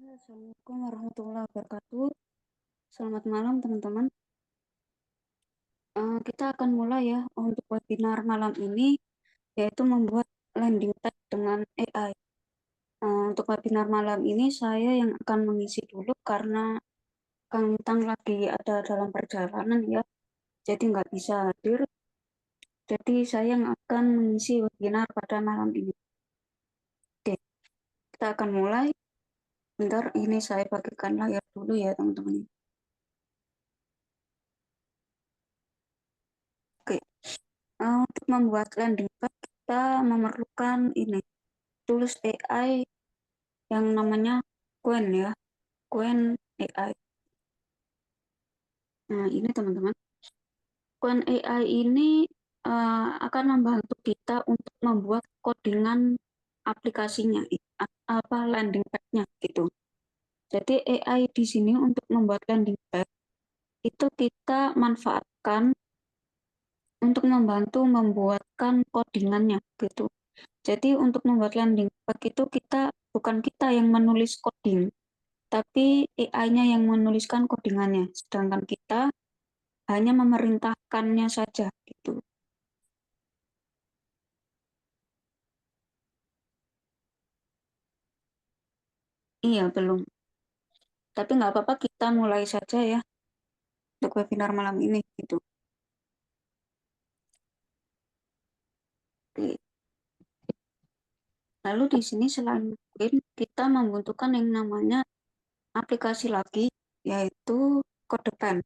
Assalamualaikum warahmatullahi wabarakatuh. Selamat malam teman-teman. Kita akan mulai ya untuk webinar malam ini, yaitu membuat landing page dengan AI. Untuk webinar malam ini saya yang akan mengisi dulu karena Kang Tang lagi ada dalam perjalanan ya, jadi nggak bisa hadir. Jadi saya yang akan mengisi webinar pada malam ini. Oke, kita akan mulai. Bentar, ini saya bagikan layar dulu ya teman-teman. Oke. Untuk membuat landing page kita memerlukan ini tools AI yang namanya Qwen ya, Qwen AI. Nah, ini teman-teman, Qwen AI ini akan membantu kita untuk membuat codingan aplikasinya, apa landing page-nya gitu. Jadi AI di sini untuk membuat landing page itu kita manfaatkan untuk membantu membuatkan codingannya gitu. Jadi untuk membuat landing page itu bukan kita yang menulis coding, tapi AI-nya yang menuliskan codingannya, sedangkan kita hanya memerintahkannya saja gitu. Iya, belum. Tapi nggak apa-apa, kita mulai saja ya untuk webinar malam ini gitu. Oke. Lalu di sini selain mungkin kita membutuhkan yang namanya aplikasi lagi, yaitu kode pen.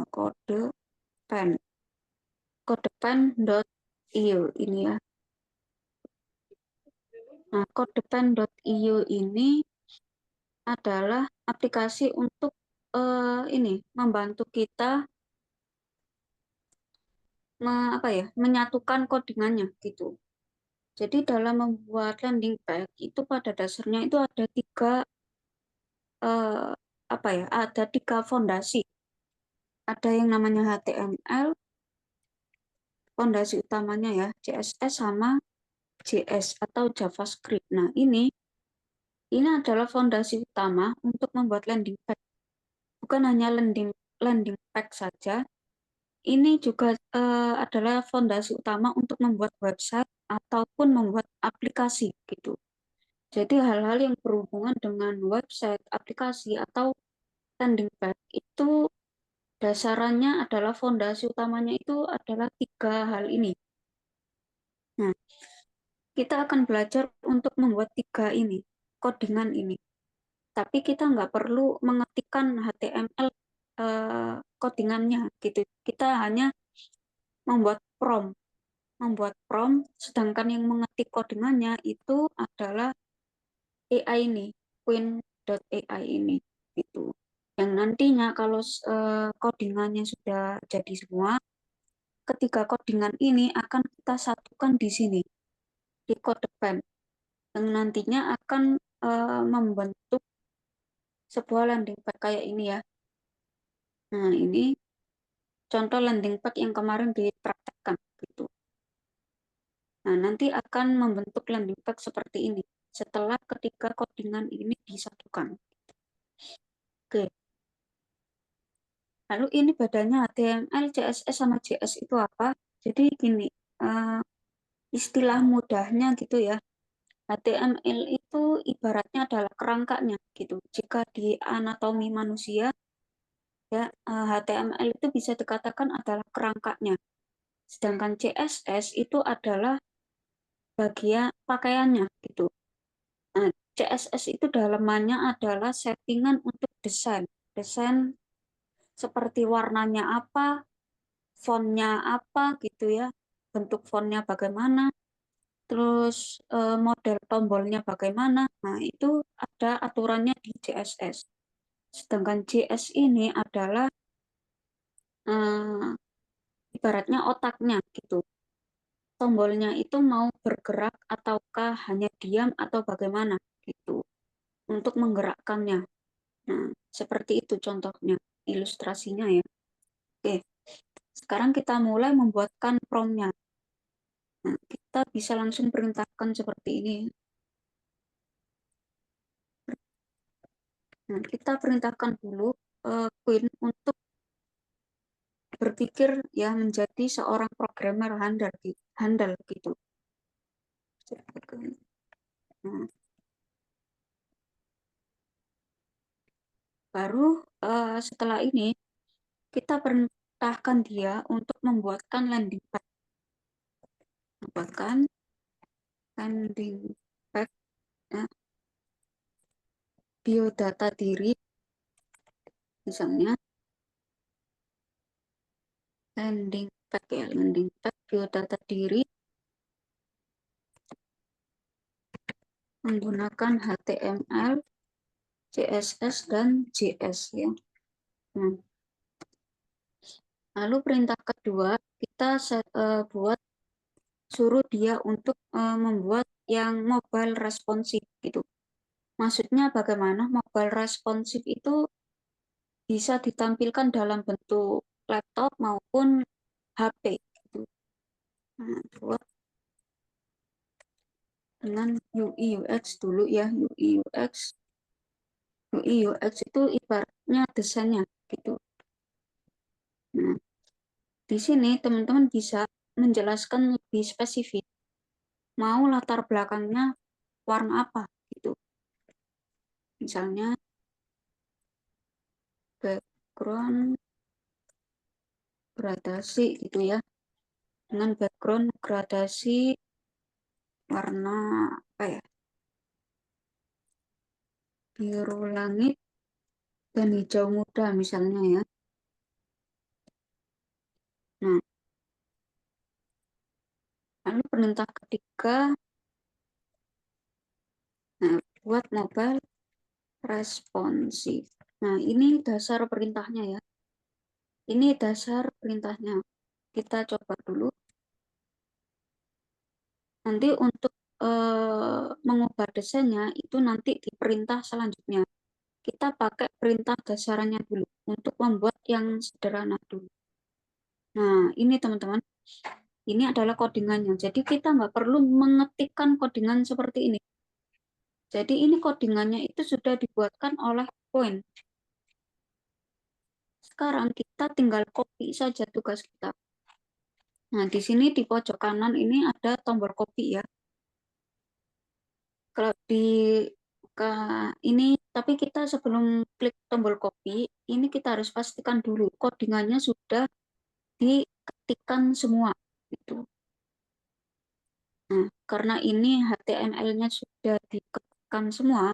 Kode pen. Codepen.io ini ya. Nah, codepen.io ini adalah aplikasi untuk ini membantu kita menyatukan codingannya gitu. Jadi dalam membuat landing page itu pada dasarnya itu eh, ada tiga fondasi. Ada yang namanya HTML, fondasi utamanya ya, CSS sama JS atau JavaScript. Nah, ini adalah fondasi utama untuk membuat landing page. Bukan hanya landing landing page saja, ini juga adalah fondasi utama untuk membuat website ataupun membuat aplikasi gitu. Jadi hal-hal yang berhubungan dengan website, aplikasi, atau landing page itu dasarannya adalah fondasi utamanya itu adalah tiga hal ini. Nah, kita akan belajar untuk membuat tiga ini, codingan ini. Tapi kita nggak perlu mengetikkan HTML codingannya gitu. Kita hanya membuat prompt, sedangkan yang mengetik codingannya itu adalah AI ini, Queen.ai ini gitu. Yang nantinya kalau codingannya sudah jadi semua, ketiga codingan ini akan kita satukan di sini di code pen yang nantinya akan membentuk sebuah landing page kayak ini ya. Nah, ini contoh landing page yang kemarin dipraktekkan gitu. Nah, nanti akan membentuk landing page seperti ini setelah ketiga codingan ini disatukan. Oke. Lalu ini bedanya HTML, CSS sama JS itu apa? Jadi gini, eh, istilah mudahnya gitu ya. HTML itu ibaratnya adalah kerangkanya gitu. Jika di anatomi manusia, ya HTML itu bisa dikatakan adalah kerangkanya. Sedangkan CSS itu adalah bagian pakaiannya gitu. Nah, CSS itu dalamannya adalah settingan untuk desain. Desain seperti warnanya apa, fontnya apa gitu ya, bentuk fontnya bagaimana, terus model tombolnya bagaimana. Nah, itu ada aturannya di CSS. Sedangkan JS ini adalah eh, ibaratnya otaknya gitu. Tombolnya itu mau bergerak ataukah hanya diam atau bagaimana gitu untuk menggerakkannya. Nah, seperti itu contohnya, ilustrasinya ya. Oke, sekarang kita mulai membuatkan promnya. Nah, kita bisa langsung perintahkan seperti ini. Nah, kita perintahkan dulu Queen untuk berpikir ya menjadi seorang programmer handal gitu. Nah, baru setelah ini kita perintahkan dia untuk membuatkan landing page, membuatkan landing page, ya, biodata diri, misalnya landing page biodata diri menggunakan HTML, CSS dan JS ya. Nah, lalu perintah kedua kita buat suruh dia untuk membuat yang mobile responsive gitu. Maksudnya bagaimana mobile responsive itu bisa ditampilkan dalam bentuk laptop maupun HP gitu. Nah, buat dengan UI UX dulu ya, UI UX itu ibaratnya desainnya gitu. Nah, di sini teman-teman bisa menjelaskan lebih spesifik mau latar belakangnya warna apa gitu. Misalnya background gradasi gitu ya. Dengan background gradasi warna apa ya? Biru langit dan hijau muda misalnya ya. Nah, lalu perintah ketiga, nah, buat mobile responsif. Nah, ini dasar perintahnya ya. Ini dasar perintahnya. Kita coba dulu. Nanti untuk mengubah desainnya itu nanti di perintah selanjutnya. Kita pakai perintah dasarnya dulu untuk membuat yang sederhana dulu. Nah, ini teman-teman. Ini adalah codingannya. Jadi kita nggak perlu mengetikkan codingan seperti ini. Jadi ini codingannya itu sudah dibuatkan oleh Point. Sekarang kita tinggal copy saja tugas kita. Nah, di sini di pojok kanan ini ada tombol copy ya. Kalau di ini, tapi kita sebelum klik tombol copy, ini kita harus pastikan dulu codingannya sudah diketikkan semua. Gitu. Nah, karena ini HTML-nya sudah diketikkan semua,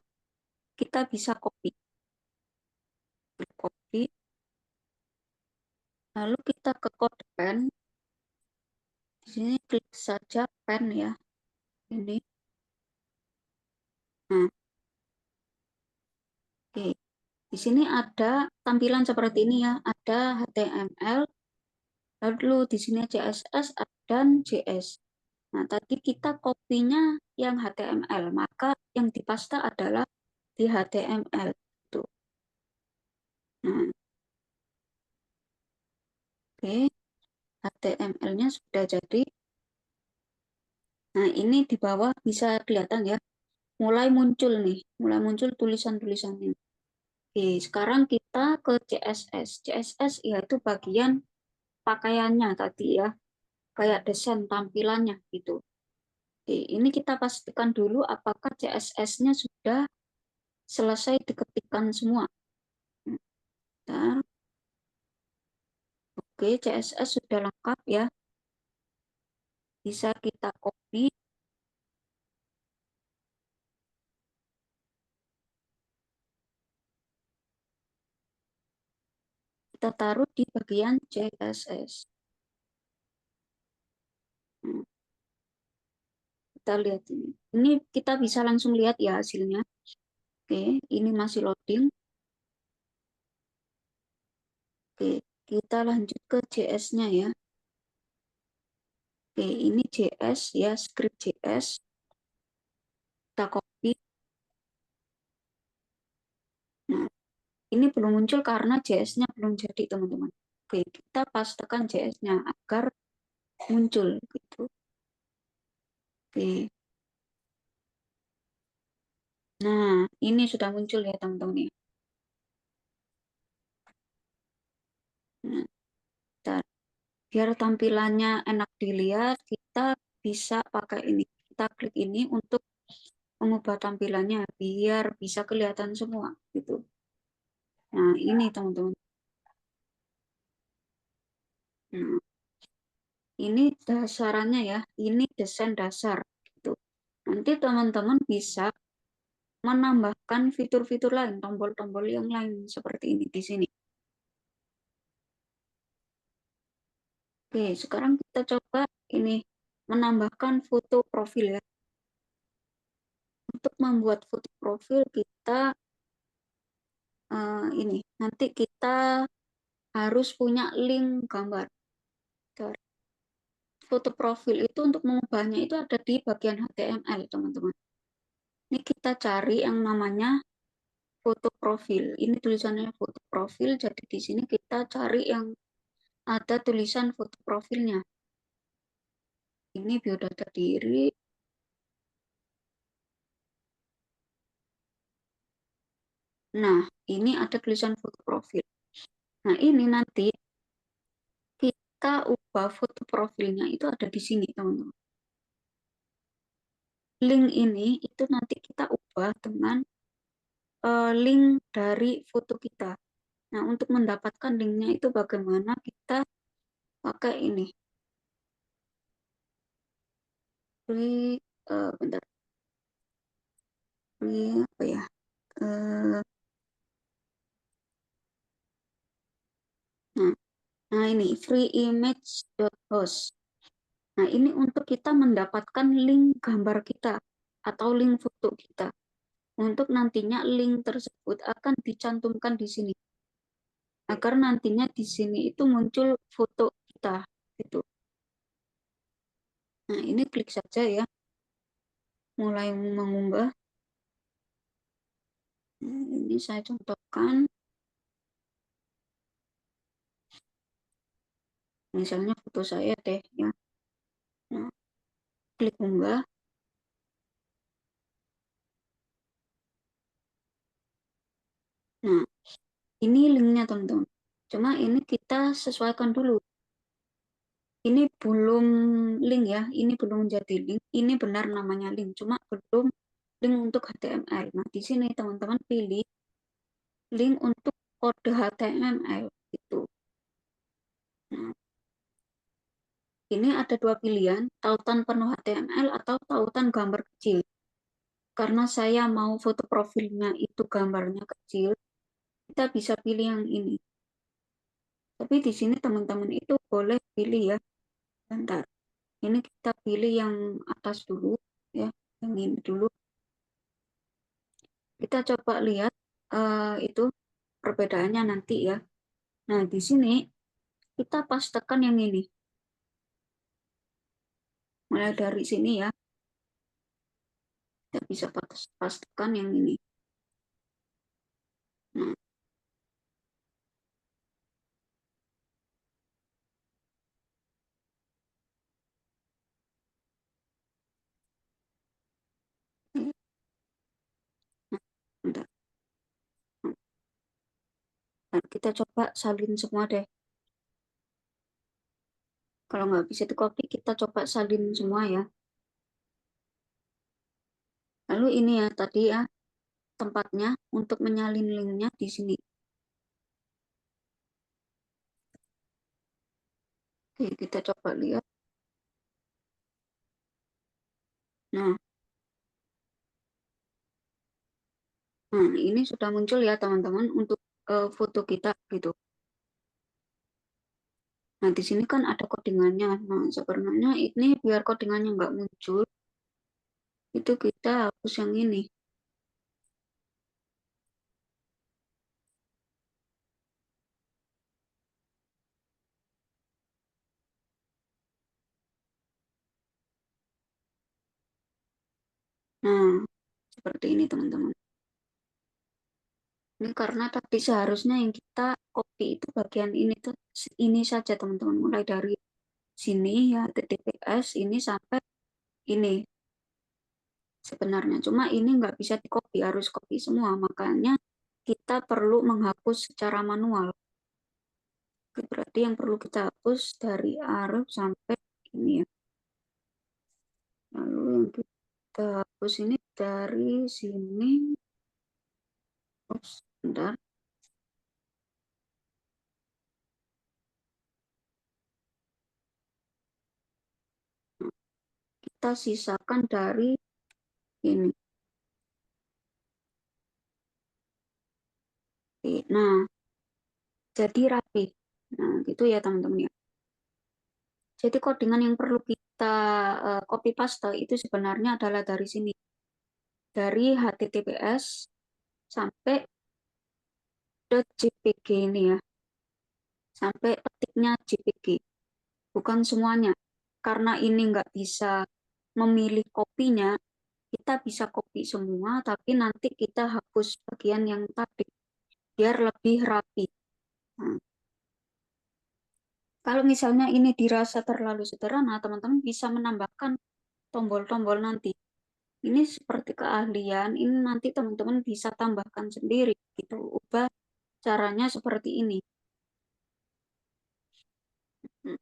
kita bisa copy. Copy, lalu kita ke code pen. Di sini klik saja pen ya. Ini. Nah, oke. Di sini ada tampilan seperti ini ya. Ada HTML, lalu di sini CSS dan JS. Nah, tadi kita kopinya yang HTML, maka yang dipaste adalah di HTML. Tuh. Nah, oke. HTML-nya sudah jadi. Nah, ini di bawah bisa kelihatan ya. Mulai muncul tulisan-tulisannya. Oke, sekarang kita ke CSS. CSS yaitu bagian pakaiannya tadi ya, kayak desain tampilannya gitu. Oke, ini kita pastikan dulu apakah CSS-nya sudah selesai diketikkan semua. Bentar. Oke, CSS sudah lengkap ya. Bisa kita copy, kita taruh di bagian CSS. Nah, kita lihat ini. Ini kita bisa langsung lihat ya hasilnya. Oke, ini masih loading. Oke, kita lanjut ke JS-nya ya. Oke, ini JS ya, script JS. Kita copy. Nah, ini belum muncul karena JS-nya belum jadi, teman-teman. Oke, kita pastekan JS-nya agar muncul gitu. Oke. Nah, ini sudah muncul ya, teman-teman. Biar tampilannya enak dilihat, kita bisa pakai ini. Kita klik ini untuk mengubah tampilannya biar bisa kelihatan semua gitu. Nah, ini teman-teman. Nah, ini dasarannya ya. Ini desain dasar gitu. Nanti teman-teman bisa menambahkan fitur-fitur lain, tombol-tombol yang lain seperti ini di sini. Oke, sekarang kita coba ini menambahkan foto profil ya. Untuk membuat foto profil kita ini nanti kita harus punya link gambar. Foto profil itu untuk mengubahnya itu ada di bagian HTML, teman-teman. Ini kita cari yang namanya foto profil. Ini tulisannya foto profil, jadi di sini kita cari yang ada tulisan foto profilnya. Ini biodata diri. Nah, ini ada tulisan foto profil. Nah, ini nanti kita ubah foto profilnya itu ada di sini, teman-teman. Link ini itu nanti kita ubah dengan link dari foto kita. Nah, untuk mendapatkan linknya itu bagaimana kita pakai ini. Bentar, apa ya? Eh, nah, nah, ini freeimage.host. Nah, ini untuk kita mendapatkan link gambar kita atau link foto kita. Untuk nantinya link tersebut akan dicantumkan di sini. Agar nantinya di sini itu muncul foto kita gitu. Nah, ini klik saja ya. Mulai mengunggah. Nah, ini saya contohkan. Misalnya foto saya deh ya. Nah, klik unggah. Nah, ini linknya teman-teman. Cuma ini kita sesuaikan dulu. Ini belum link ya. Ini belum jadi link. Ini benar namanya link. Cuma belum link untuk HTML. Nah, di sini teman-teman pilih link untuk kode HTML. Itu. Nah, ini ada dua pilihan. Tautan penuh HTML atau tautan gambar kecil. Karena saya mau foto profilnya itu gambarnya kecil, kita bisa pilih yang ini. Tapi di sini teman-teman itu boleh pilih ya. Bentar. Ini kita pilih yang atas dulu ya. Yang ini dulu. Kita coba lihat itu perbedaannya nanti ya. Nah, di sini kita pastekan yang ini. Mulai dari sini ya. Kita bisa pastekan yang ini. Nah, bentar. Nah, kita coba salin semua deh. Kalau nggak bisa di copy, kita coba salin semua ya. Lalu ini ya tadi ya tempatnya untuk menyalin linknya di sini. Oke, kita coba lihat. Nah, ini sudah muncul ya teman-teman untuk foto kita gitu. Nah, di sini kan ada codingannya. Nah, sebenarnya ini biar codingannya nggak muncul, itu kita hapus yang ini. Nah, seperti ini teman-teman. Ini karena tadi seharusnya yang kita copy itu bagian ini tuh ini saja teman-teman. Mulai dari sini ya TTPS ini sampai ini sebenarnya. Cuma ini nggak bisa di copy, harus copy semua. Makanya kita perlu menghapus secara manual. Oke, berarti yang perlu kita hapus dari Arab sampai ini ya. Lalu yang kita hapus ini dari sini. Ups, bentar. Kita sisakan dari ini. Oke, nah, jadi rapi. Nah, gitu ya teman-teman ya. Jadi codingan yang perlu kita copy paste itu sebenarnya adalah dari sini. Dari HTTPS sampai .jpg ini ya. Sampai petiknya JPG. Bukan semuanya. Karena ini nggak bisa memilih kopinya, kita bisa copy semua, tapi nanti kita hapus bagian yang tadi, biar lebih rapi. Nah, kalau misalnya ini dirasa terlalu sederhana, teman-teman bisa menambahkan tombol-tombol nanti. Ini seperti keahlian, ini nanti teman-teman bisa tambahkan sendiri, gitu. Ubah caranya seperti ini. Hmm,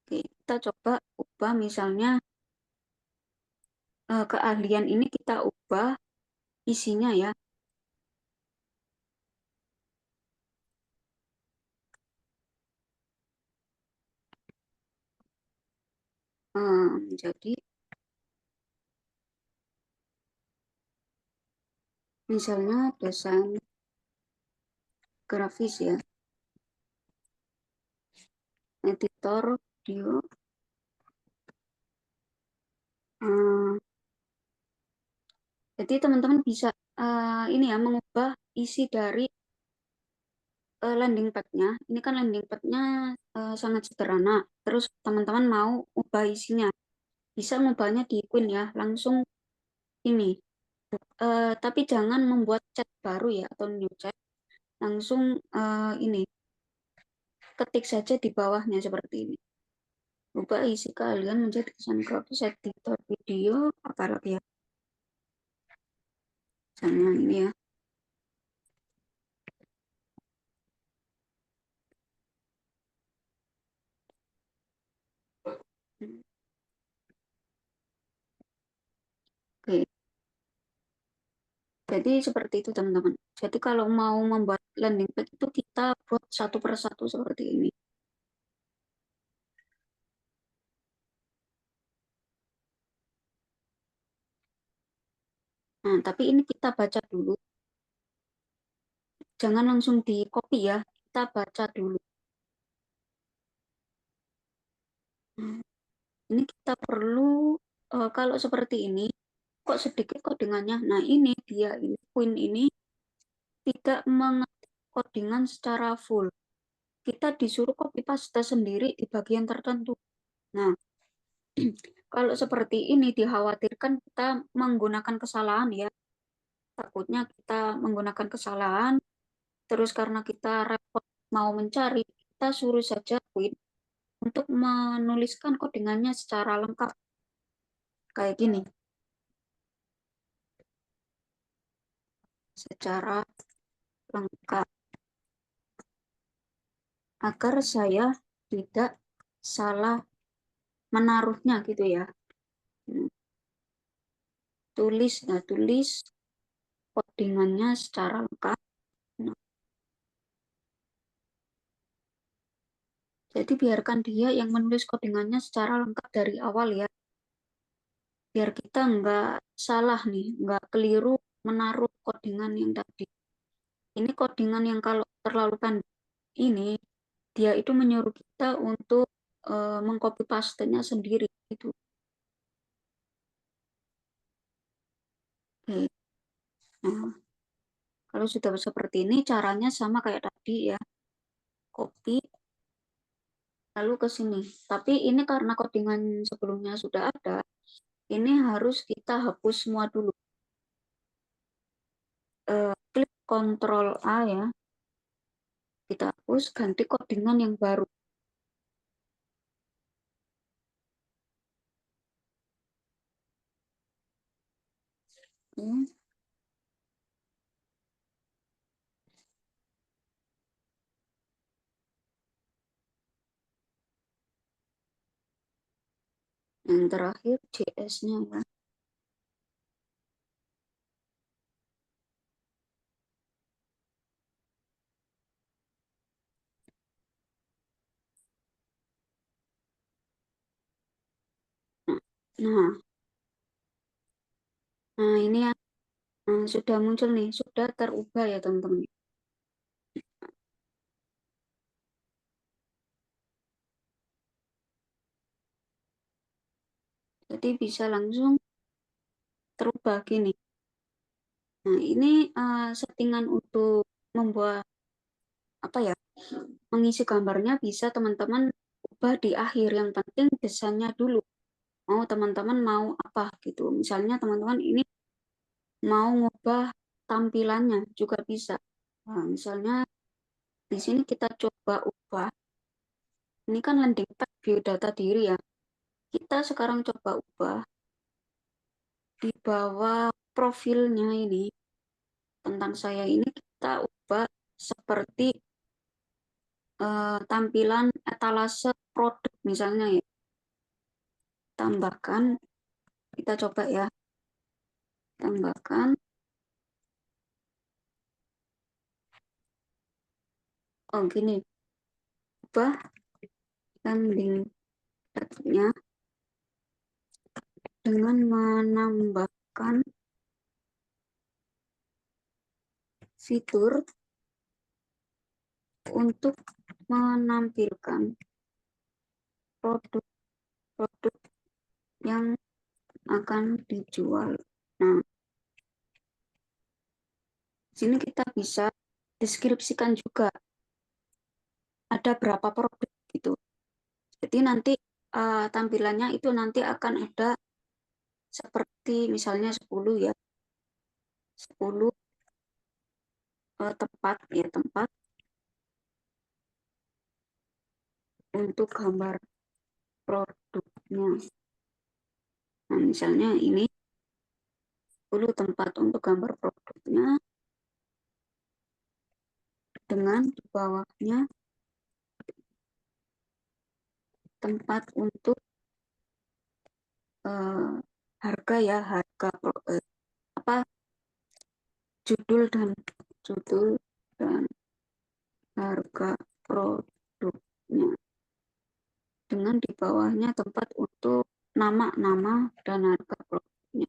Oke, kita coba ubah misalnya keahlian ini kita ubah isinya ya. Jadi misalnya desain grafis ya, editor video. Eh, jadi teman-teman bisa ini ya mengubah isi dari landing pad-nya. Ini kan landing pad-nya sangat sederhana. Terus teman-teman mau ubah isinya, bisa ngubahnya di Queen ya, langsung ini. Tapi jangan membuat chat baru ya atau new chat. Langsung ini ketik saja di bawahnya seperti ini. Ubah isi kalian menjadi desain grafis, editor video, apalagi ya. Misalnya ini ya. Oke, jadi seperti itu teman-teman. Jadi kalau mau membuat landing page itu kita buat satu persatu seperti ini. Nah, tapi ini kita baca dulu. Jangan langsung di copy ya. Kita baca dulu. Nah, ini kita perlu kalau seperti ini kok sedikit codingannya. Nah, ini dia ini Queen ini tidak mengetik codingan secara full. Kita disuruh copy paste sendiri di bagian tertentu. Nah, kalau seperti ini dikhawatirkan kita menggunakan kesalahan ya. Takutnya kita menggunakan kesalahan, terus karena kita repot mau mencari, kita suruh saja Queen untuk menuliskan codingannya secara lengkap. Kayak gini, secara lengkap. Agar saya tidak salah menaruhnya gitu ya. Hmm, Tulis, nah tulis codingannya secara lengkap. Nah, jadi biarkan dia yang menulis codingannya secara lengkap dari awal ya. Biar kita nggak salah nih, nggak keliru menaruh codingan yang tadi. Ini codingan yang kalau terlalu pendek ini, dia itu menyuruh kita untuk mengcopy paste-nya sendiri. Itu. Oke. Nah, kalau sudah seperti ini, caranya sama kayak tadi ya. Copy, lalu ke sini. Tapi ini karena codingan sebelumnya sudah ada, ini harus kita hapus semua dulu. Klik Ctrl A ya, kita hapus, ganti codingan yang baru. Hmm. Yang terakhir JS-nya ya. Nah, nah ini ya, sudah muncul nih, sudah terubah ya teman-teman. Jadi bisa langsung terubah gini. Nah, ini settingan untuk membuat apa ya? Mengisi gambarnya bisa teman-teman ubah di akhir. Yang penting desainnya dulu. Mau teman-teman mau apa gitu. Misalnya teman-teman ini mau ngubah tampilannya juga bisa. Nah, misalnya di sini kita coba ubah. Ini kan landing page biodata diri ya. Kita sekarang coba ubah di bawah profilnya ini tentang saya ini kita ubah seperti tampilan etalase produk misalnya ya. Tambahkan, kita coba ya. Tambahkan, oh gini, ubah landing page-nya dengan menambahkan fitur untuk menampilkan produk-produk yang akan dijual. Nah, di sini kita bisa deskripsikan juga ada berapa produk gitu. Jadi nanti tampilannya itu nanti akan ada seperti misalnya 10 ya. 10 tempat ya, tempat untuk gambar produknya. Nah, misalnya ini 10 tempat untuk gambar produknya dengan di bawahnya tempat untuk eh, harga ya, harga apa judul dan judul dan harga produknya dengan di bawahnya tempat untuk nama-nama dan harga produknya.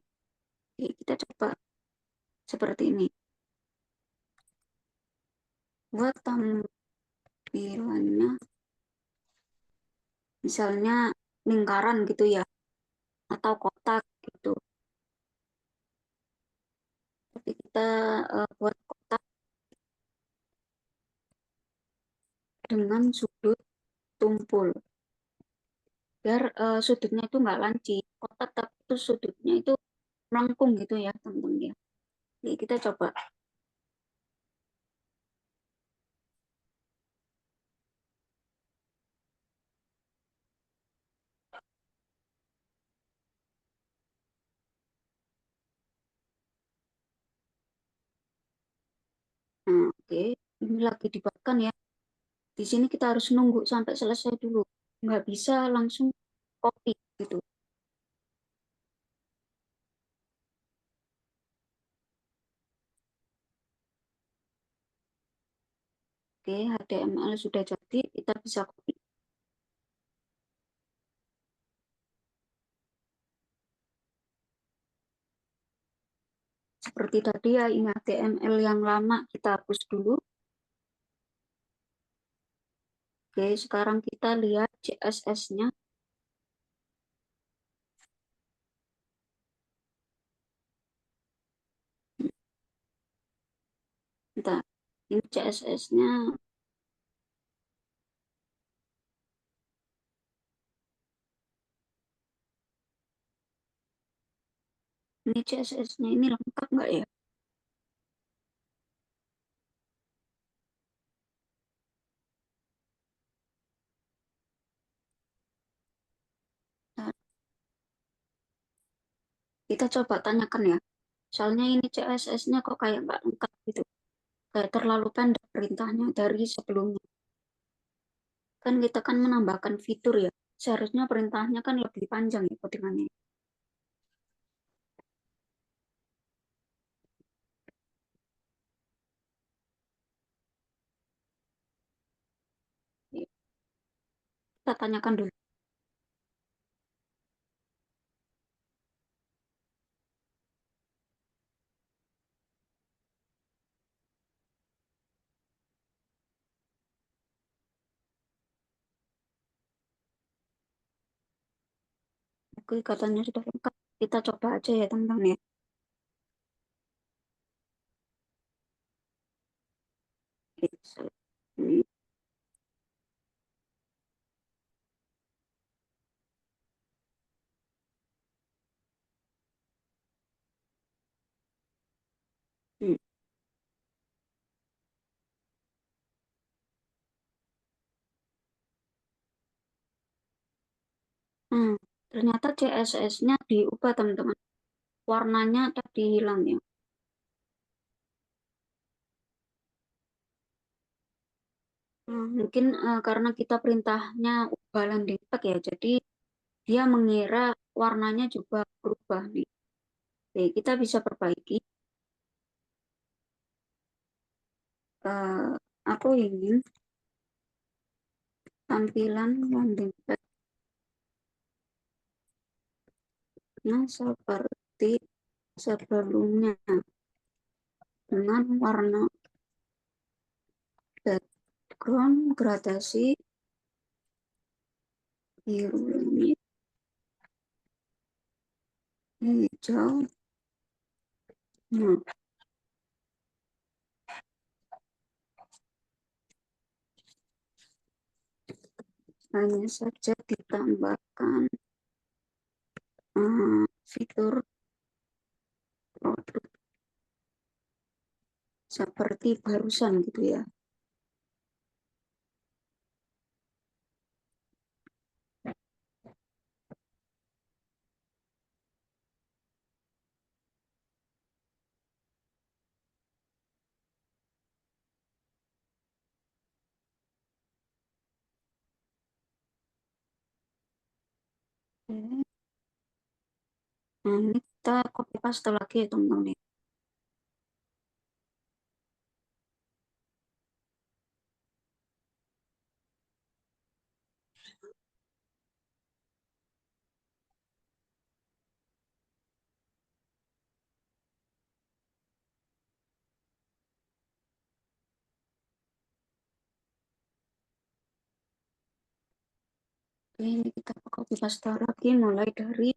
Oke, kita coba seperti ini. Buat tampilannya misalnya lingkaran gitu ya atau kotak gitu. Tapi kita buat kotak dengan sudut tumpul biar sudutnya itu nggak lancip kotak tapi itu sudutnya itu melengkung gitu ya teman-teman ya. Jadi kita coba. Nah, oke, ini lagi dibuatkan ya. Di sini kita harus nunggu sampai selesai dulu, nggak bisa langsung copy gitu. Oke, HTML sudah jadi, kita bisa copy seperti tadi ya. Ini HTML yang lama kita hapus dulu. Oke, sekarang kita lihat CSS-nya. Bentar, ini CSS-nya. Ini CSS-nya ini lengkap nggak ya? Nah, kita coba tanyakan ya. Soalnya ini CSS-nya kok kayak nggak lengkap gitu. Kayak terlalu pendek perintahnya dari sebelumnya. Kan kita kan menambahkan fitur ya. Seharusnya perintahnya kan lebih panjang ya codingannya. Kita tanyakan dulu. Oke, katanya sudah lengkap. Kita coba aja ya teman-teman ya. Ini, hmm. Hmm, ternyata CSS-nya diubah teman-teman. Warnanya tadi hilang ya. Mungkin karena kita perintahnya ubah landing tag ya, jadi dia mengira warnanya juga berubah nih. Oke, kita bisa perbaiki. Eh, aku ingin tampilan landing page-nya seperti sebelumnya dengan warna background gradasi biru langit, hijau. Nah, hanya saja ditambahkan fitur produk seperti barusan gitu ya. Oke. Nah, ini kita copy paste lagi ya teman-teman ya. Oke, ini kita copy paste lagi mulai dari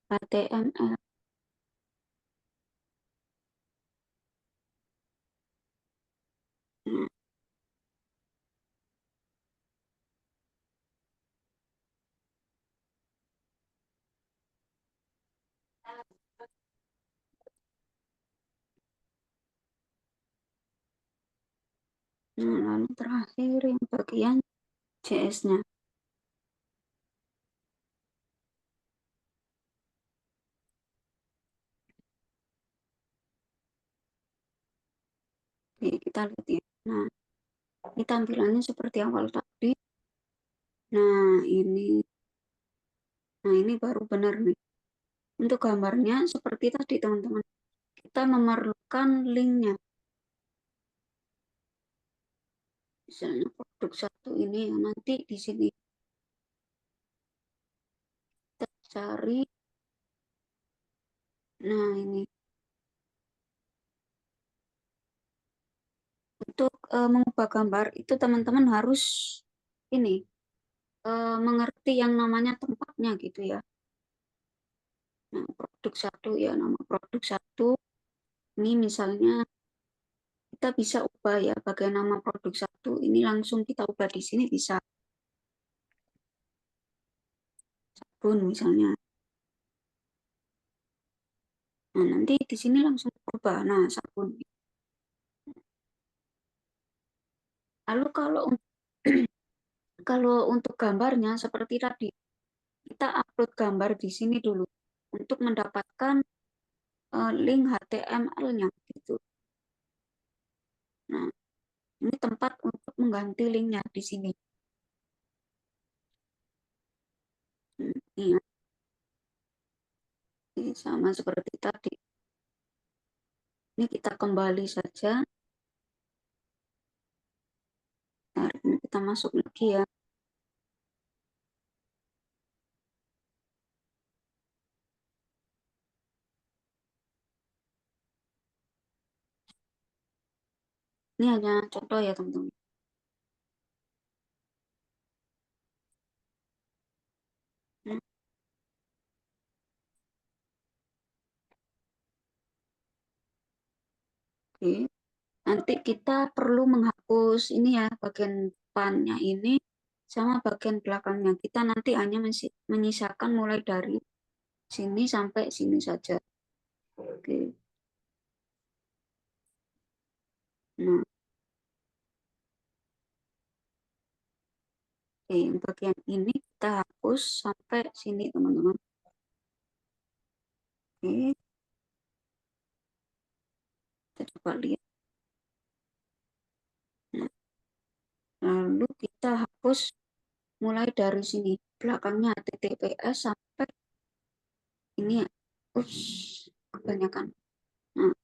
HTML. Nah, lalu terakhir yang bagian JS-nya. Oke, kita lihat ya. Nah, ini tampilannya seperti awal tadi. Nah, ini baru benar nih. Untuk gambarnya seperti tadi teman-teman. Kita memerlukan linknya. Misalnya produk satu ini yang nanti di sini kita cari. Nah, ini untuk mengubah gambar itu teman-teman harus ini mengerti yang namanya tempatnya gitu ya. Nah, produk satu ya, nama produk satu ini misalnya kita bisa ubah ya bagian nama produk satu ini langsung kita ubah di sini bisa sabun misalnya. Nah, nanti di sini langsung berubah. Nah, sabun. Lalu kalau kalau untuk gambarnya seperti tadi, kita upload gambar di sini dulu untuk mendapatkan link HTML-nya gitu. Nah, ini tempat untuk mengganti linknya di sini. Iya, ini sama seperti tadi. Ini kita kembali saja. Nah, ini kita masuk lagi ya. Ini hanya contoh ya teman-teman. Hmm, Oke. Nanti kita perlu menghapus ini ya, bagian depannya ini sama bagian belakangnya. Kita nanti hanya menyisakan mulai dari sini sampai sini saja. Oke. Nah, oke, yang bagian ini kita hapus sampai sini teman-teman. Oke, kita coba lihat. Nah, lalu kita hapus mulai dari sini. Belakangnya HTTPS sampai ini ya. Ups, kebanyakan. Nah,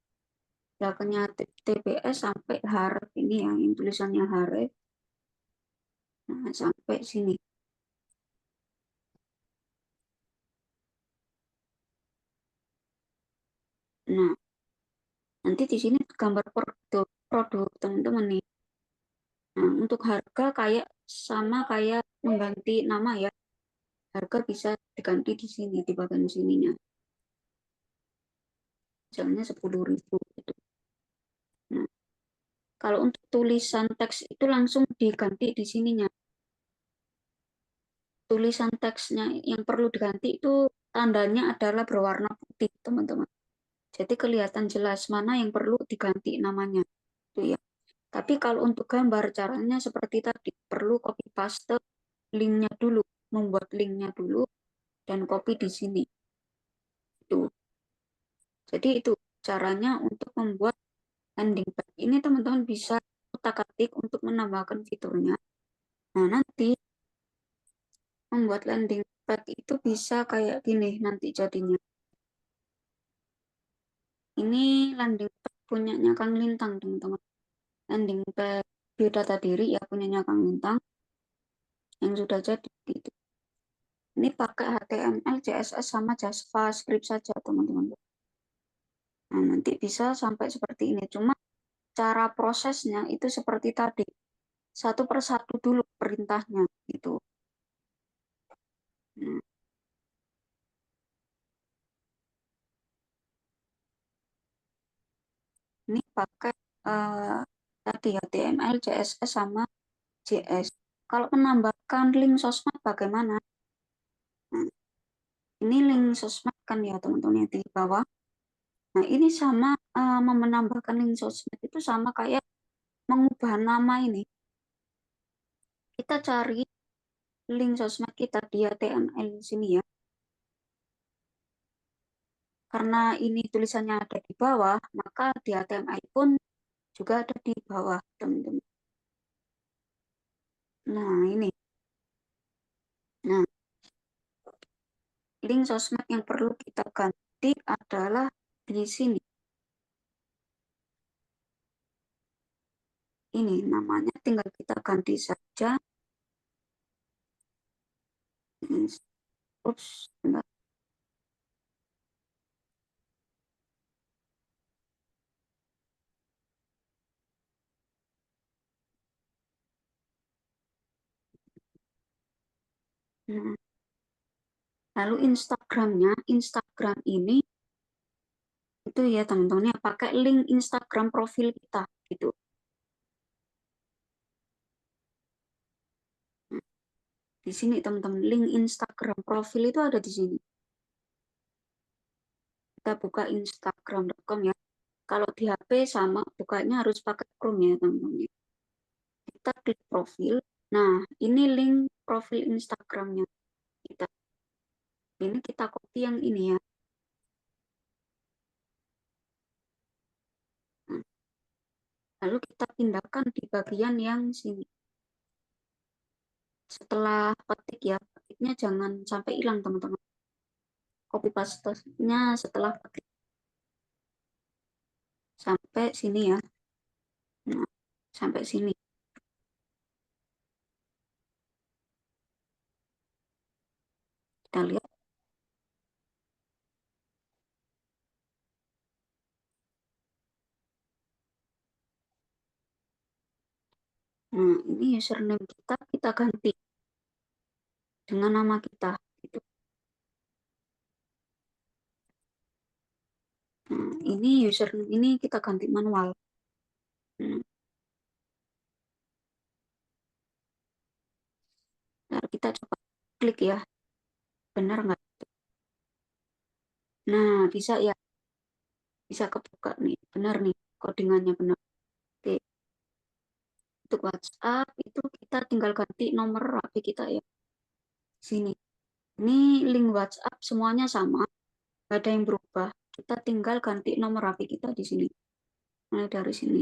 belakangnya HTTPS sampai harap ini ya, yang tulisannya harap. Nah, sampai sini. Nah, nanti di sini gambar produk teman-teman nih. Nah, untuk harga kayak sama kayak mengganti nama ya. Harga bisa diganti di sini, di bagian sininya. Misalnya 10.000 gitu. Nah, kalau untuk tulisan teks itu langsung diganti di sininya. Tulisan teksnya yang perlu diganti itu tandanya adalah berwarna putih, teman-teman. Jadi kelihatan jelas mana yang perlu diganti namanya. Itu ya. Tapi kalau untuk gambar caranya seperti tadi, perlu copy paste linknya dulu, membuat linknya dulu dan copy di sini. Itu. Jadi itu caranya untuk membuat landing page. Ini teman-teman bisa otak-atik untuk menambahkan fiturnya. Nah, nanti membuat landing page itu bisa kayak gini nanti jadinya. Ini landing page punyanya Kang Lintang, teman-teman. Landing page biodata diri ya punyanya Kang Lintang yang sudah jadi gitu. Ini pakai HTML, CSS sama JavaScript saja, teman-teman. Nah, nanti bisa sampai seperti ini. Cuma cara prosesnya itu seperti tadi. Satu persatu dulu perintahnya gitu. Nah, ini pakai eh, tadi HTML, CSS sama JS. Kalau menambahkan link sosmed bagaimana? Nah, ini link sosmed kan ya teman-teman yang di bawah. Nah, ini sama menambahkan link sosmed itu sama kayak mengubah nama ini. Kita cari link sosmed kita di HTML sini ya. Karena ini tulisannya ada di bawah, maka di HTML pun juga ada di bawah, teman-teman. Nah, ini. Nah, link sosmed yang perlu kita ganti adalah di sini. Ini namanya tinggal kita ganti saja. Ups, bentar. Nah, lalu Instagram ini itu ya teman-teman ya pakai link Instagram profil kita gitu. Nah, di sini teman-teman link Instagram profil itu ada di sini. Kita buka instagram.com ya. Kalau di HP sama bukanya harus pakai Chrome ya teman-teman. Kita klik profil. Nah, ini link profil Instagramnya kita. Ini kita copy yang ini ya. Nah, lalu kita pindahkan di bagian yang sini. Setelah ketik ya, ketiknya jangan sampai hilang teman-teman. Copy paste-nya setelah ketik sampai sini ya. Nah, sampai sini. Kita lihat. Nah, ini username kita ganti dengan nama kita. Gitu. Nah, ini username ini kita ganti manual. Nah, ntar kita coba klik ya, benar nggak? Nah, bisa kebuka nih, benar nih, codingannya benar. Oke, untuk WhatsApp itu kita tinggal ganti nomor HP kita ya. Sini. Ini link WhatsApp semuanya sama, nggak ada yang berubah. Kita tinggal ganti nomor HP kita di sini. Mulai dari sini.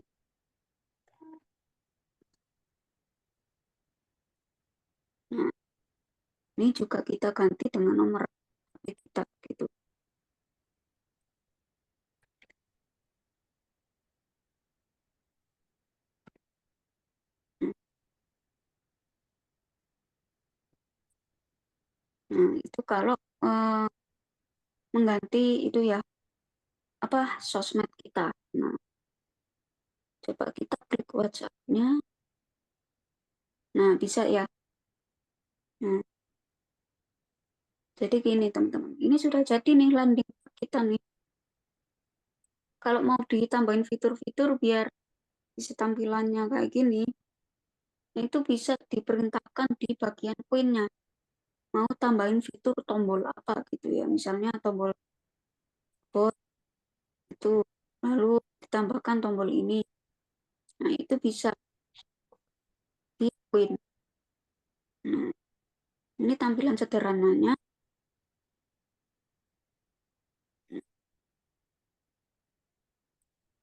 Nah, ini juga kita ganti dengan nomor HP kita gitu. Nah, itu kalau eh, mengganti itu ya apa sosmed kita. Nah, coba kita klik WhatsApp-nya. Nah, bisa ya. Nah, jadi gini teman-teman. Ini sudah jadi nih landing kita nih. Kalau mau ditambahin fitur-fitur biar isi tampilannya kayak gini, itu bisa diperintahkan di bagian poinnya. Mau tambahin fitur tombol apa gitu ya. Misalnya tombol bot itu lalu ditambahkan tombol ini. Nah, itu bisa di poin. Nah, ini tampilan sederhananya.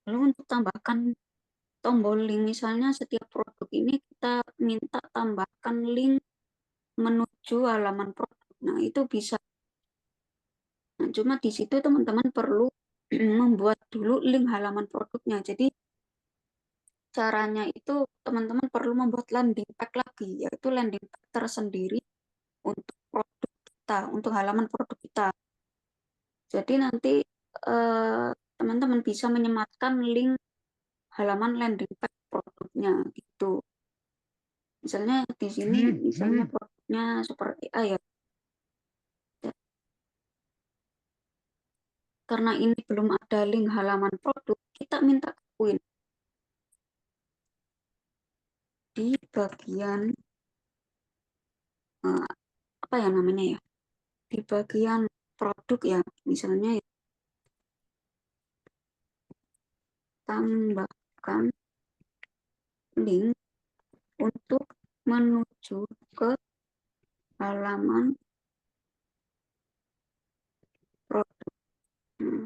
Lalu untuk tambahkan tombol link, misalnya setiap produk ini kita minta tambahkan link menuju halaman produk. Nah, itu bisa. Nah, cuma di situ teman-teman perlu membuat dulu link halaman produknya. Jadi caranya itu teman-teman perlu membuat landing page lagi, yaitu landing page tersendiri untuk produk kita, untuk halaman produk kita. Jadi nanti teman-teman bisa menyematkan link halaman landing page produknya gitu. Misalnya di sini, misalnya produknya seperti A ya. Karena ini belum ada link halaman produk, kita minta koin di bagian apa ya namanya ya? Di bagian produk ya, misalnya ya, tambahkan link untuk menuju ke halaman produk. Nah,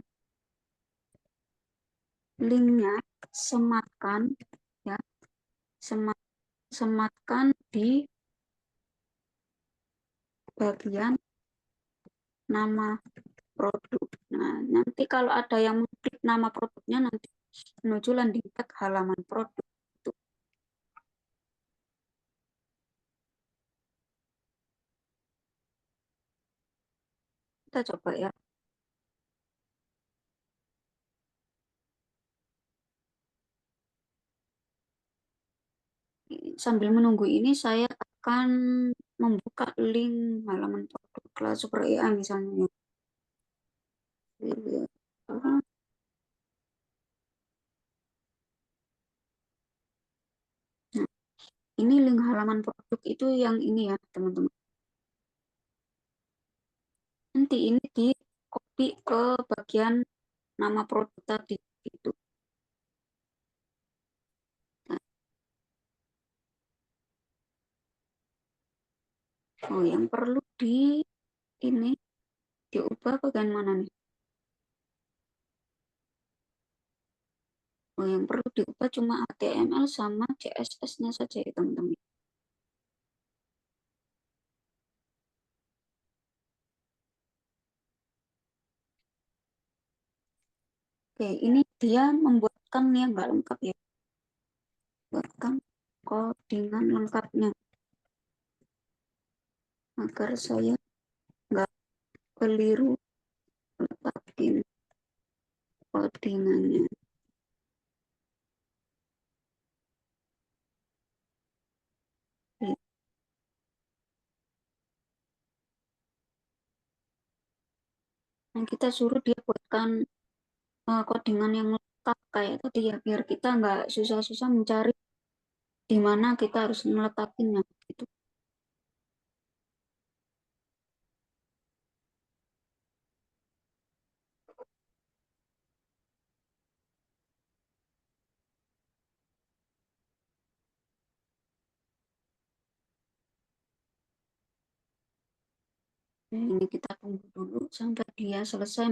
linknya sematkan ya, sematkan di bagian nama produk. Nah, nanti kalau ada yang mengklik nama produknya nanti menuju landing page halaman produk. Itu kita coba ya. Sambil menunggu ini saya akan membuka link halaman produk kelas Super AI misalnya. Nah, ini link halaman produk itu yang ini ya, teman-teman. Nanti ini di copy ke bagian nama produk tadi itu. Nah, oh, yang perlu ini diubah bagian mana nih? Oh, yang perlu diubah cuma HTML sama CSS-nya saja ya, teman-teman. Oke, ini dia membuatkan yang nggak lengkap ya. Buatkan codingan lengkapnya agar saya nggak keliru letakin codingannya. Nah, kita suruh dia buatkan codingan yang lengkap kayak tadi ya, biar kita nggak susah-susah mencari di mana kita harus meletakinnya gitu. Nah, ini kita tunggu dulu sampai dia selesai.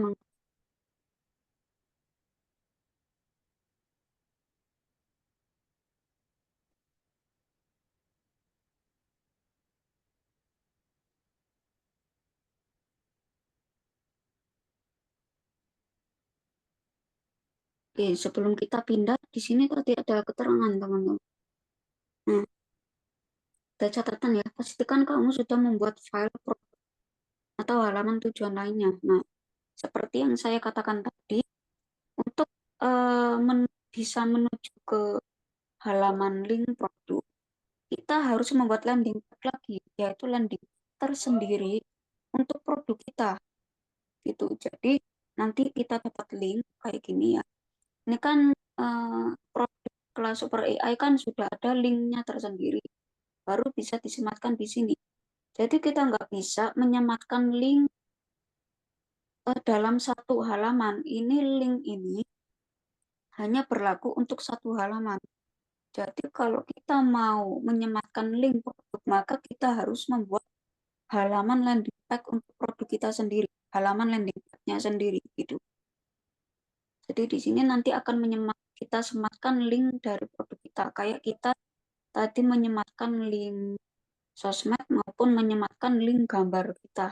Oke, sebelum kita pindah, di sini tadi ada keterangan teman-teman. Nah, ada catatan ya, pastikan kamu sudah membuat file atau halaman tujuan lainnya. Nah, seperti yang saya katakan tadi, untuk bisa menuju ke halaman link produk, kita harus membuat landing page lagi, yaitu landing tersendiri untuk produk kita. Gitu. Jadi, nanti kita dapat link kayak gini ya. Ini kan produk kelas Super AI kan sudah ada linknya tersendiri, baru bisa disematkan di sini. Jadi kita nggak bisa menyematkan link dalam satu halaman. Ini link ini hanya berlaku untuk satu halaman. Jadi kalau kita mau menyematkan link produk, maka kita harus membuat halaman landing page untuk produk kita sendiri, halaman landing page-nya sendiri gitu. Jadi di sini nanti akan kita sematkan link dari produk kita. Kayak kita tadi menyematkan link sosmed maupun menyematkan link gambar kita.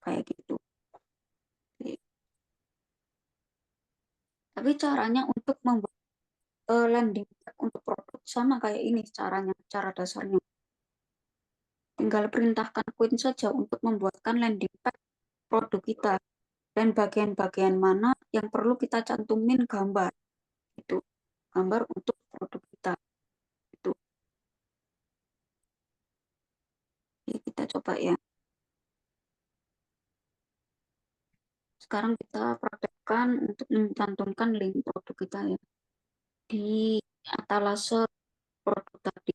Kayak gitu. Oke. Tapi caranya untuk membuat landing page untuk produk sama kayak ini caranya, cara dasarnya. Tinggal perintahkan Queen saja untuk membuatkan landing page produk kita dan bagian-bagian mana yang perlu kita cantumin gambar. Itu gambar untuk produk kita. Itu. Jadi kita coba ya. Sekarang kita praktekkan untuk mencantumkan link produk kita ya di atalase produk tadi.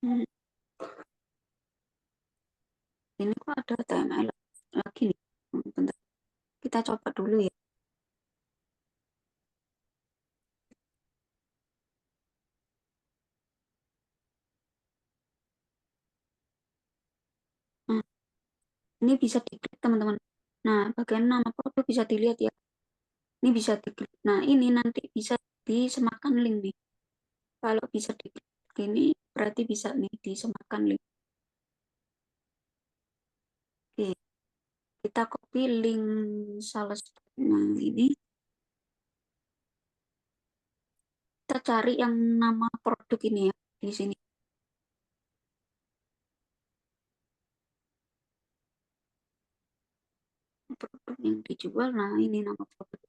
Hmm, ini kok ada HTML lagi nih. Bentar, kita coba dulu ya. Nah, ini bisa diklik teman-teman. Nah, bagian nama produk bisa dilihat ya. Ini bisa diklik. Nah, ini nanti bisa disematkan link nih. Kalau bisa diklik ini berarti bisa nih disematkan link. Oke, kita copy link sales. Nah, ini kita cari yang nama produk ini ya di sini. Produk yang dijual. Nah, ini nama produk.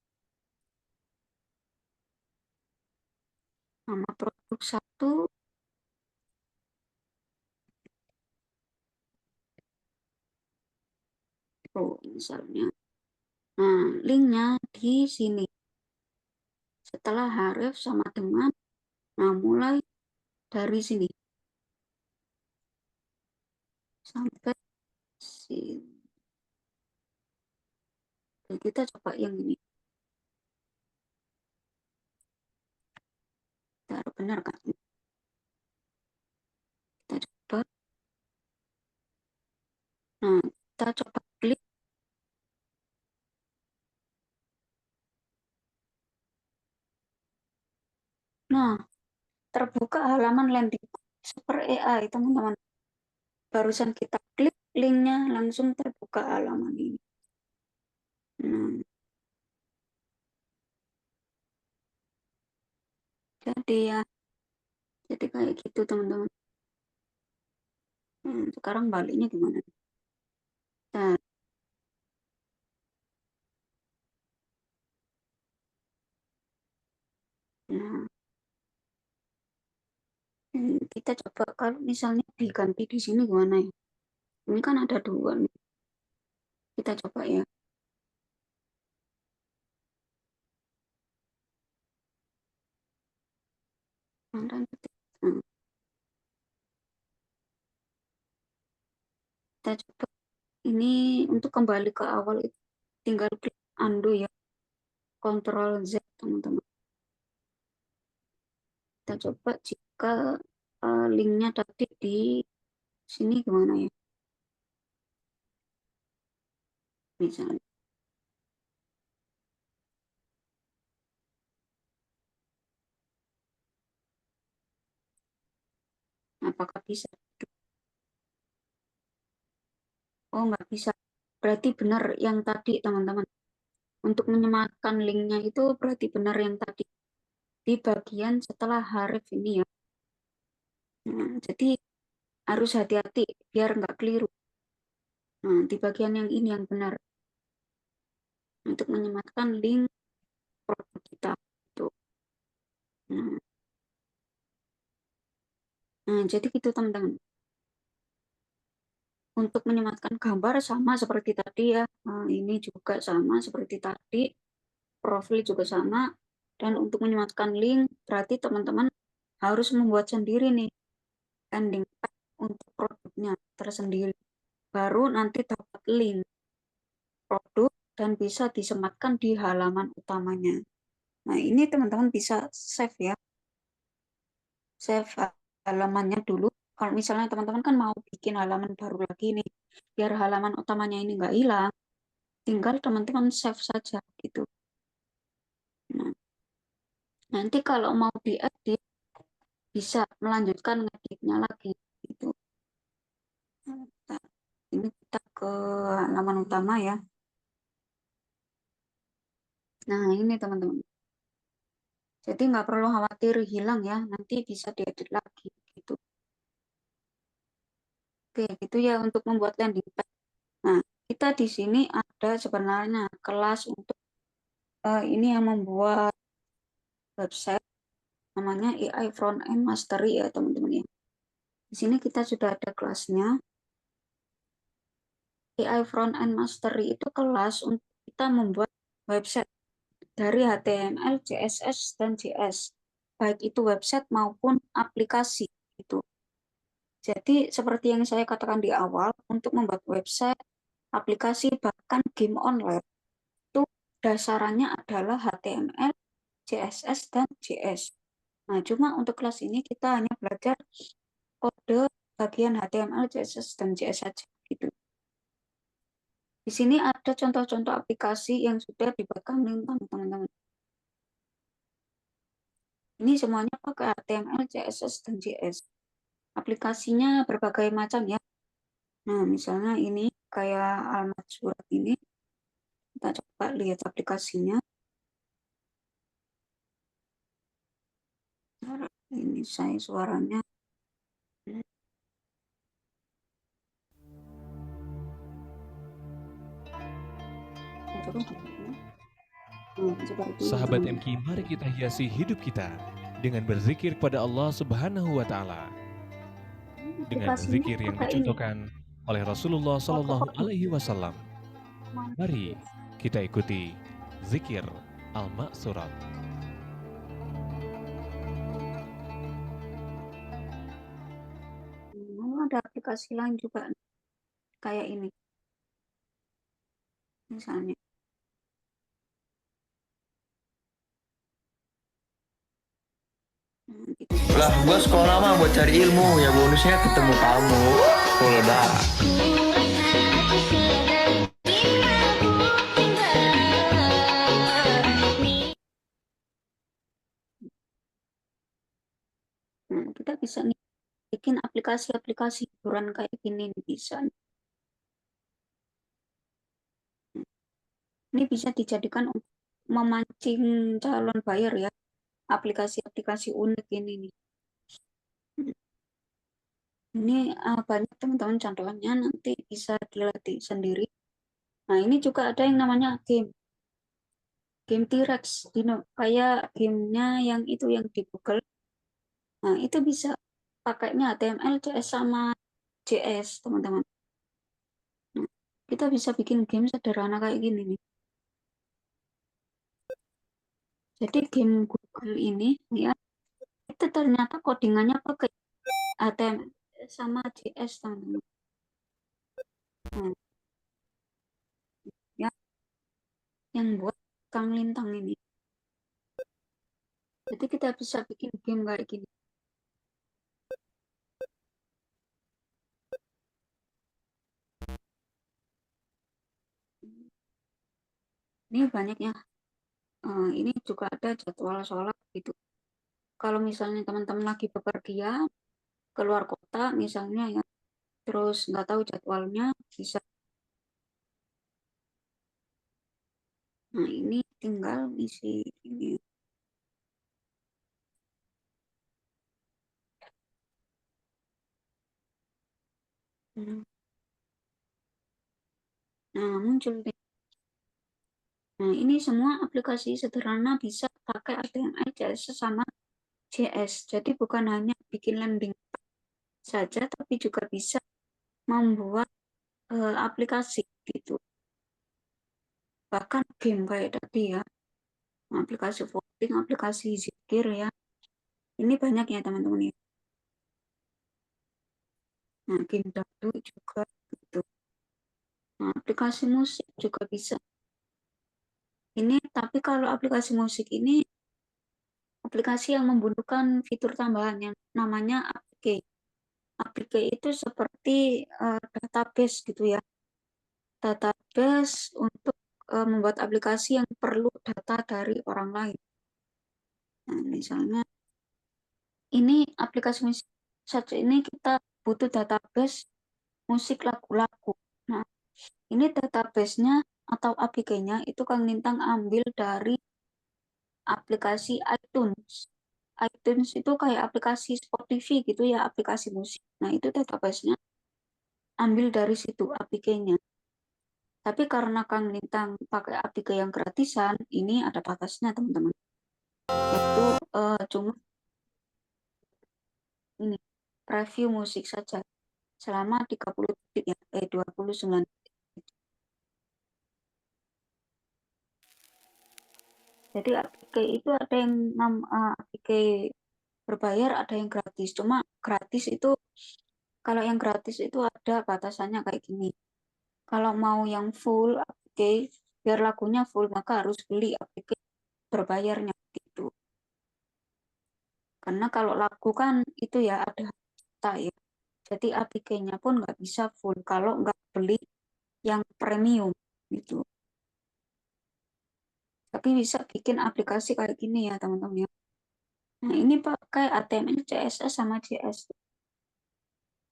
Nama produk satu, oh, misalnya. Nah, linknya di sini. Setelah Harif sama dengan, nah mulai dari sini sampai sini. Jadi kita coba yang ini. Taruh benar kan? Kita coba. Nah, kita coba klik. Nah, terbuka halaman landing super AI, teman-teman. Barusan kita klik linknya, langsung terbuka halaman ini. Nah, jadi kayak gitu, teman-teman. Sekarang baliknya gimana? Nah, nah, kita coba kalau misalnya diganti di sini gimana ya? Ini kan ada dua nih. Kita coba ya. Nah, kita coba ini untuk kembali ke awal itu tinggal klik undo ya, Ctrl Z, teman-teman. Kita coba jika linknya tadi di sini gimana ya? Misalnya, apakah bisa? Oh, nggak bisa. Berarti benar yang tadi, teman-teman. Untuk menyematkan linknya itu berarti benar yang tadi. Di bagian setelah harif ini ya. Nah, jadi harus hati-hati biar nggak keliru. Nah, di bagian yang ini yang benar. Untuk menyematkan link produk kita. Itu. Nah, jadi gitu, teman-teman. Untuk menyematkan gambar sama seperti tadi ya. Nah, ini juga sama seperti tadi. Profil juga sama. Dan untuk menyematkan link, berarti teman-teman harus membuat sendiri nih landing page untuk produknya tersendiri. Baru nanti dapat link produk dan bisa disematkan di halaman utamanya. Nah, ini teman-teman bisa save ya. Save halamannya dulu. Kalau misalnya teman-teman kan mau bikin halaman baru lagi nih, biar halaman utamanya ini nggak hilang, tinggal teman-teman save saja gitu. Nah, nanti kalau mau diedit, bisa melanjutkan ngeditnya lagi gitu. Nah, ini kita ke halaman utama ya. Nah, ini teman-teman. Jadi nggak perlu khawatir hilang ya, nanti bisa diedit lagi gitu. Oke, gitu ya untuk membuat landing page. Nah, kita di sini ada sebenarnya kelas untuk ini yang membuat website namanya AI Front End Mastery ya teman-teman ya. Di sini kita sudah ada kelasnya. AI Front End Mastery itu kelas untuk kita membuat website dari HTML, CSS, dan JS. Baik itu website maupun aplikasi itu. Jadi seperti yang saya katakan di awal, untuk membuat website, aplikasi, bahkan game online, itu dasarannya adalah HTML, CSS, dan JS. Nah, cuma untuk kelas ini kita hanya belajar kode bagian HTML, CSS, dan JS saja gitu. Di sini ada contoh-contoh aplikasi yang sudah dibuat kami, teman-teman. Ini semuanya pakai HTML, CSS, dan JS. Aplikasinya berbagai macam ya. Nah, misalnya ini kayak alamat surat ini. Kita coba lihat aplikasinya. Ini saya suaranya. Sahabat MQ, mari kita hiasi hidup kita dengan berzikir kepada Allah Subhanahu wa Ta'ala. Dengan zikir yang dicontohkan oleh Rasulullah Sallallahu Alaihi Wasallam. Mari kita ikuti zikir Al-Ma'surat. Ada aplikasi lain juga kayak ini. Misalnya. Lah, gua sekolah mah buat cari ilmu, ya bonusnya ketemu kamu. Kalau dah. kita bisa nih bikin aplikasi-aplikasi hiburan kayak gini nih, bisa. Ini bisa dijadikan untuk memancing calon buyer ya, aplikasi-aplikasi unik ini nih. Ini banyak teman-teman contohnya, nanti bisa dilatih sendiri. Nah, ini juga ada yang namanya game T-Rex, kayak gamenya yang itu yang di Google. Nah, itu bisa pakainya HTML, CS sama JS, teman-teman. Nah, kita bisa bikin game sederhana kayak gini nih. Jadi game Google ini ya, itu ternyata codingannya pakai HTML sama JS, teman-teman. Nah, ya, yang buat Kang Lintang ini. Jadi kita bisa bikin game kayak gini. Ini banyaknya. Ini juga ada jadwal sholat gitu. Kalau misalnya teman-teman lagi bepergian keluar kota misalnya ya, terus nggak tahu jadwalnya, bisa. Nah, ini tinggal isi ini. Nah, muncul deh. Nah, ini semua aplikasi sederhana bisa pakai HTML, CSS, sama JS. Jadi bukan hanya bikin landing saja, tapi juga bisa membuat aplikasi gitu. Bahkan game kayak tadi ya, aplikasi voting, aplikasi zikir ya. Ini banyak ya teman-teman ya. Nah, game dangdut juga gitu. Nah, aplikasi musik juga bisa. Ini tapi kalau aplikasi musik ini aplikasi yang membutuhkan fitur tambahan yang namanya APK. APK itu seperti database gitu ya. Database untuk membuat aplikasi yang perlu data dari orang lain. Nah, misalnya ini aplikasi musik saja ini kita butuh database musik lagu-lagu. Nah, ini database-nya atau APK-nya itu Kang Lintang ambil dari aplikasi iTunes. iTunes itu kayak aplikasi Spotify gitu ya, aplikasi musik. Nah, itu database-nya ambil dari situ APK-nya. Tapi karena Kang Lintang pakai APK yang gratisan, ini ada batasnya, teman-teman. Itu cuma ini review musik saja selama 30 detik ya, 29. Jadi APK itu ada yang APK berbayar, ada yang gratis. Cuma gratis itu, kalau yang gratis itu ada batasannya kayak gini. Kalau mau yang full APK, biar lagunya full, maka harus beli APK berbayarnya gitu. Karena kalau lagu kan itu ya ada data ya. Jadi APK-nya pun nggak bisa full kalau nggak beli yang premium gitu. Tapi bisa bikin aplikasi kayak gini ya teman-teman ya. Nah, ini pakai HTML, CSS, sama JS.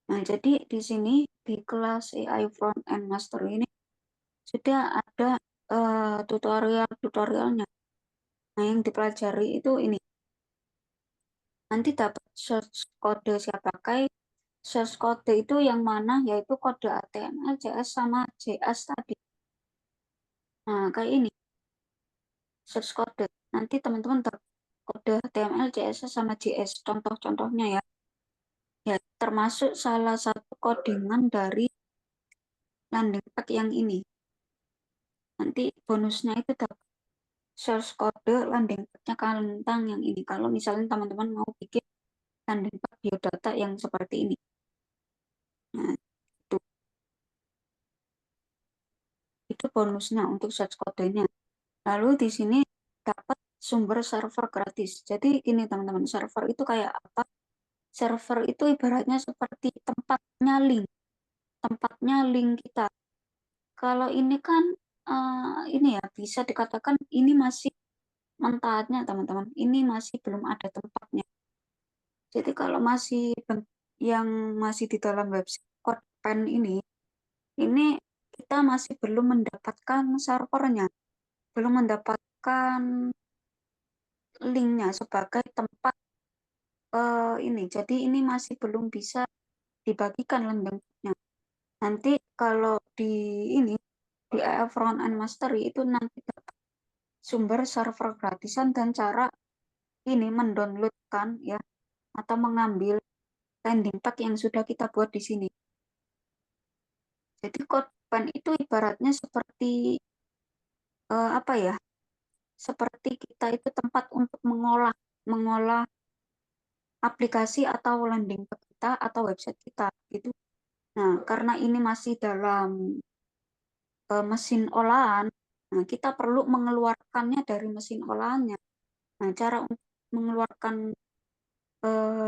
Nah, jadi di sini di kelas AI Front End Master ini sudah ada tutorial-tutorialnya. Nah, yang dipelajari itu ini. Nanti dapat source kode siap pakai. Source kode itu yang mana? Yaitu kode HTML, CSS, sama JS tadi. Nah, kayak ini. Source kode. Nanti teman-teman dapat kode HTML, CSS, sama JS. Contoh-contohnya ya. Ya, termasuk salah satu codingan dari landing pad yang ini. Nanti bonusnya itu dapat source kode landing pad-nya Kalentang yang ini. Kalau misalnya teman-teman mau bikin landing pad biodata yang seperti ini. Nah, itu bonusnya untuk source kodenya. Lalu di sini dapat sumber server gratis. Jadi ini teman-teman, server itu kayak apa? Server itu ibaratnya seperti tempatnya link kita. Kalau ini kan ini ya bisa dikatakan ini masih manfaatnya teman-teman. Ini masih belum ada tempatnya. Jadi kalau yang masih di dalam website CodePen ini kita masih belum mendapatkan servernya, belum mendapatkan linknya sebagai tempat ini. Jadi ini masih belum bisa dibagikan link-nya. Nanti kalau di AF Front-End Mastery itu nanti dapat sumber server gratisan dan cara ini mendownloadkan ya atau mengambil landing pad yang sudah kita buat di sini. Jadi CodePen itu ibaratnya seperti apa ya? Seperti kita itu tempat untuk mengolah aplikasi atau landing pad kita atau website kita gitu. Nah, karena ini masih dalam mesin olahan, nah kita perlu mengeluarkannya dari mesin olahannya. Nah, cara untuk mengeluarkan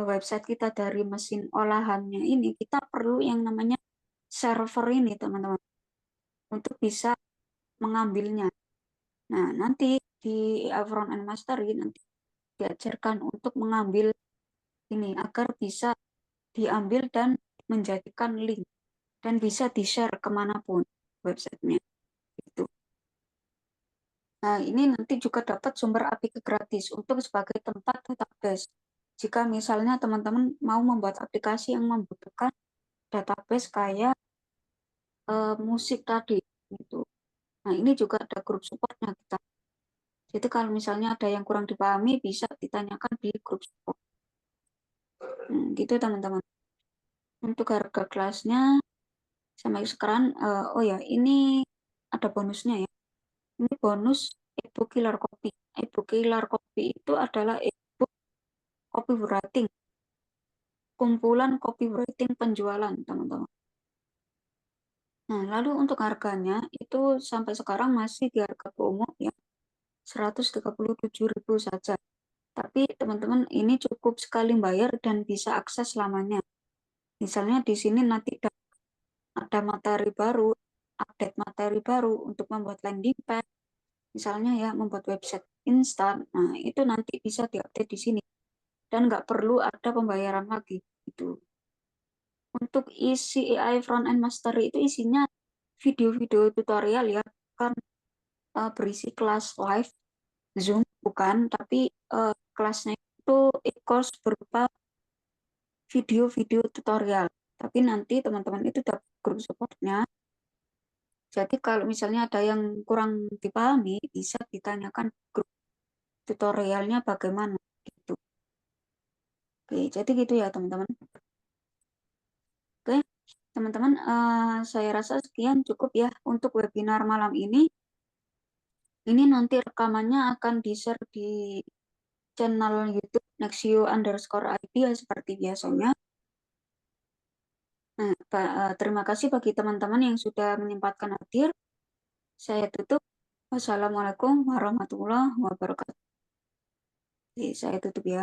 website kita dari mesin olahannya ini, kita perlu yang namanya server ini, teman-teman, untuk bisa mengambilnya. Nah, nanti di Front End Mastery nanti diajarkan untuk mengambil ini agar bisa diambil dan menjadikan link dan bisa di-share kemanapun websitenya. Gitu. Nah, ini nanti juga dapat sumber API gratis untuk sebagai tempat database. Jika misalnya teman-teman mau membuat aplikasi yang membutuhkan database kayak musik tadi, gitu. Nah, ini juga ada grup supportnya kita. Jadi kalau misalnya ada yang kurang dipahami, bisa ditanyakan di grup support. Gitu teman-teman. Untuk harga kelasnya sampai sekarang, oh ya, ini ada bonusnya ya. Ini bonus ebook killer copy. Ebook killer copy itu adalah ebook copywriting, kumpulan copywriting penjualan, teman-teman. Nah, lalu untuk harganya itu sampai sekarang masih di harga promo ya, 137.000 saja. Tapi teman-teman ini cukup sekali bayar dan bisa akses selamanya. Misalnya di sini nanti ada materi baru, update materi baru untuk membuat landing page, misalnya ya membuat website instan. Nah, itu nanti bisa diupdate di sini dan nggak perlu ada pembayaran lagi. Itu. Untuk isi AI Front-End Mastery itu isinya video-video tutorial ya, kan berisi kelas live Zoom bukan, tapi kelasnya itu e-course berupa video-video tutorial. Tapi nanti teman-teman itu dapat grup supportnya. Jadi kalau misalnya ada yang kurang dipahami, bisa ditanyakan grup tutorialnya bagaimana gitu. Oke, jadi gitu ya teman-teman. Oke, teman-teman, saya rasa sekian cukup ya untuk webinar malam ini. Ini nanti rekamannya akan di-share di channel YouTube Nexio_ID ya, seperti biasanya. Nah, terima kasih bagi teman-teman yang sudah menyempatkan hadir. Saya tutup. Wassalamualaikum warahmatullahi wabarakatuh. Saya tutup ya.